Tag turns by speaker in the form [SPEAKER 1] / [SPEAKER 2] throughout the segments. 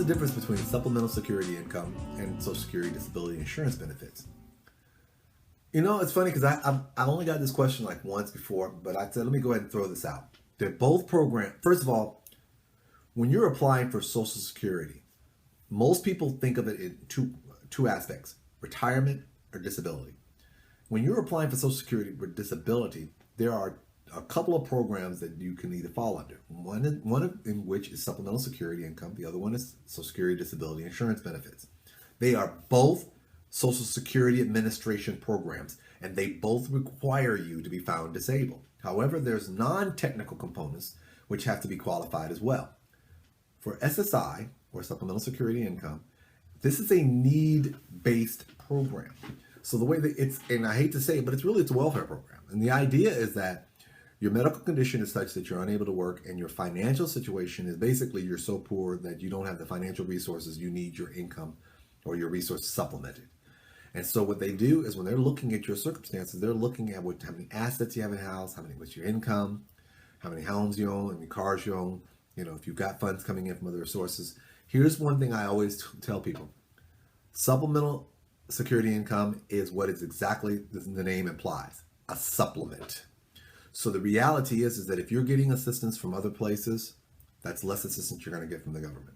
[SPEAKER 1] the difference between supplemental security income and Social Security disability insurance benefits? You know, it's funny because I've only got this question like once before, but I said, let me go ahead and throw this out. They're both programs. First of all, when you're applying for Social Security, most people think of it in two aspects, retirement or disability. When you're applying for Social Security with disability, there are a couple of programs that you can either fall under. One in which is supplemental security income. The other one is Social Security disability insurance benefits. They are both Social Security Administration programs, and they both require you to be found disabled. However, there's non-technical components which have to be qualified as well. For SSI, or Supplemental Security Income, this is a need-based program. So the way that it's, and I hate to say it, but it's a welfare program. And the idea is that your medical condition is such that you're unable to work, and your financial situation is basically you're so poor that you don't have the financial resources you need your income or your resources supplemented. And so what they do is when they're looking at your circumstances, they're looking at how many assets you have in the house, what's your income, how many homes you own, how many cars you own, if you've got funds coming in from other sources. Here's one thing I always tell people. Supplemental security income is what is exactly the name implies, a supplement. So the reality is that if you're getting assistance from other places, that's less assistance you're going to get from the government.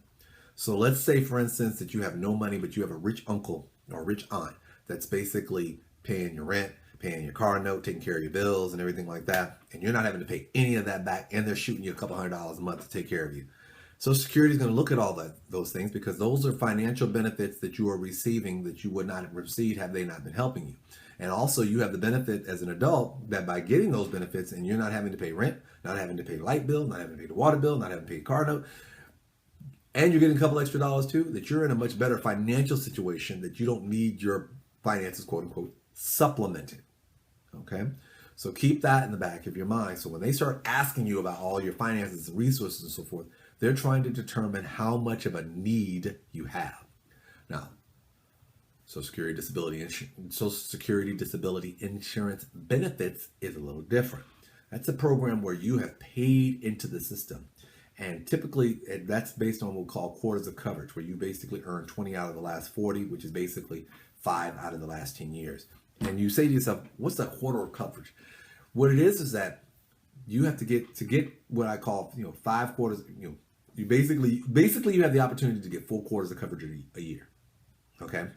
[SPEAKER 1] So let's say, for instance, that you have no money, but you have a rich uncle or a rich aunt that's basically paying your rent, paying your car note, taking care of your bills and everything like that, and you're not having to pay any of that back, and they're shooting you a couple $100 a month to take care of you. Social Security is going to look at all those things because those are financial benefits that you are receiving that you would not have received had they not been helping you. And also you have the benefit as an adult that by getting those benefits and you're not having to pay rent, not having to pay light bill, not having to pay the water bill, not having to pay car note, and you're getting a couple extra dollars too, that you're in a much better financial situation that you don't need your finances, quote unquote, supplemented. Okay? So keep that in the back of your mind. So when they start asking you about all your finances and resources and so forth, they're trying to determine how much of a need you have. Now, Social Security disability insurance benefits is a little different. That's a program where you have paid into the system. And typically that's based on what we call quarters of coverage, where you basically earn 20 out of the last 40, which is basically 5 out of the last 10 years. And you say to yourself, what's a quarter of coverage? What it is that you have to get what I call, 5 quarters, you basically you have the opportunity to get 4 quarters of coverage a year. Okay?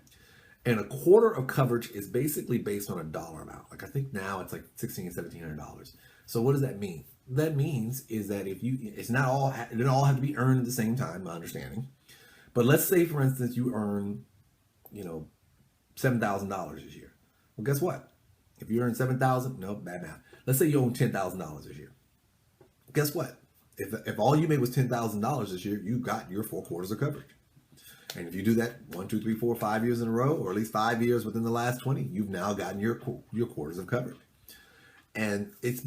[SPEAKER 1] And a quarter of coverage is basically based on a dollar amount. Like I think now it's like $1,600 and $1,700. So what does that mean? That means is that it doesn't all have to be earned at the same time, my understanding. But let's say, for instance, you earn, $7,000 this year. Well, guess what? If you earn $7,000, no, bad math. Let's say you own $10,000 this year. Guess what? If all you made was $10,000 this year, you got your 4 quarters of coverage. And if you do that 1, 2, 3, 4, 5 years in a row, or at least 5 years within the last 20, you've now gotten your quarters of coverage. And it's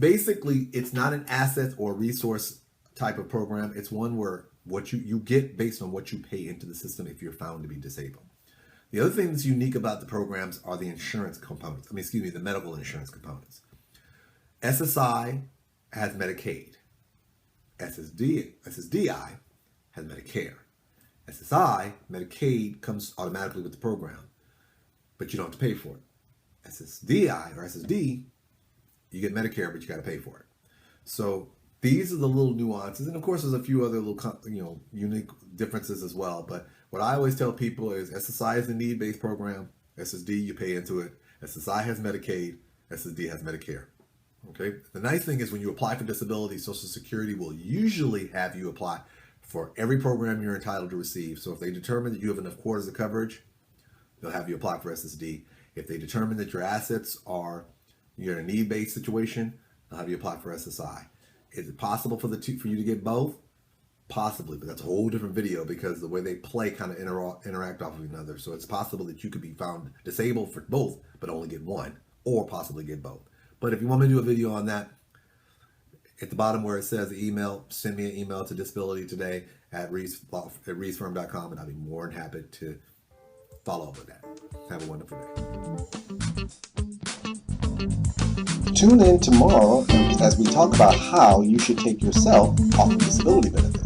[SPEAKER 1] not an asset or resource type of program. It's one where what you get based on what you pay into the system if you're found to be disabled. The other thing that's unique about the programs are the insurance components. The medical insurance components. SSI has Medicaid. SSDI has Medicare. SSI, Medicaid comes automatically with the program, but you don't have to pay for it. SSDI or SSD, you get Medicare, but you got to pay for it. So these are the little nuances. And of course, there's a few other little, unique differences as well. But what I always tell people is SSI is a need-based program. SSD, you pay into it. SSI has Medicaid. SSD has Medicare. Okay. The nice thing is when you apply for disability, Social Security will usually have you apply for every program you're entitled to receive. So if they determine that you have enough quarters of coverage, they'll have you apply for SSD. If they determine that your assets you're in a need-based situation, they'll have you apply for SSI. Is it possible for you to get both? Possibly, but that's a whole different video because the way they play kind of interact off of each other. So it's possible that you could be found disabled for both, but only get one, or possibly get both. But if you want me to do a video on that, at the bottom where it says the email, send me an email to disabilitytoday@reevesfirm.com, and I'll be more than happy to follow up with that. Have a wonderful day.
[SPEAKER 2] Tune in tomorrow as we talk about how you should take yourself off of disability benefits.